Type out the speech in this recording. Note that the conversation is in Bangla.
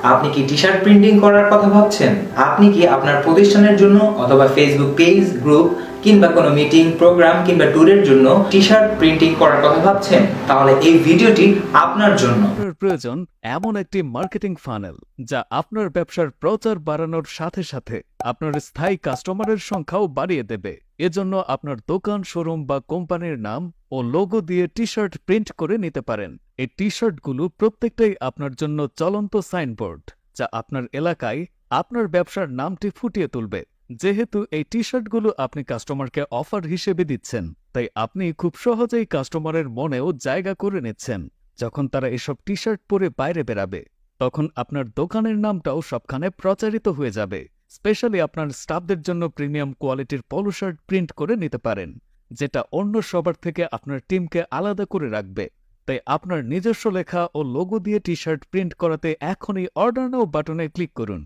আপনি কি টি-শার্ট প্রিন্টিং করার কথা ভাবছেন? আপনি কি আপনার প্রতিষ্ঠানের জন্য অথবা ফেসবুক পেজ, গ্রুপ কিংবা কোনো মিটিং, প্রোগ্রাম কিংবা ট্যুরের জন্য টি-শার্ট প্রিন্টিং করার কথা ভাবছেন? তাহলে এই ভিডিওটি আপনার জন্য। আপনার প্রয়োজন এমন একটি মার্কেটিং ফানেল যা আপনার ব্যবসার প্রচার বাড়ানোর সাথে সাথে আপনার স্থায়ী কাস্টমারের সংখ্যাও বাড়িয়ে দেবে। এজন্য আপনার দোকান, শোরুম বা কোম্পানির নাম ও লোগো দিয়ে টি-শার্ট প্রিন্ট করে নিতে পারেন। এই টি-শার্টগুলো প্রত্যেকটাই আপনার জন্য চলন্ত সাইনবোর্ড, যা আপনার এলাকায় আপনার ব্যবসার নামটি ফুটিয়ে তুলবে। যেহেতু এই টি-শার্টগুলো আপনি কাস্টমারকে অফার হিসেবে দিচ্ছেন, তাই আপনি খুব সহজেই কাস্টমারের মনেও জায়গা করে নিচ্ছেন। যখন তারা এসব টি-শার্ট পরে বাইরে বেরাবে, তখন আপনার দোকানের নামটাও সবখানে প্রচারিত হয়ে যাবে। স্পেশালি আপনার স্টাফদের জন্য প্রিমিয়াম কোয়ালিটির পলো শার্ট প্রিন্ট করে নিতে পারেন, যেটা অন্য সবার থেকে আপনার টিমকে আলাদা করে রাখবে। তাই আপনার নিজস্ব লেখা ও লোগো দিয়ে টি-শার্ট প্রিন্ট করাতে এখনই অর্ডার নাও বাটনে ক্লিক করুন।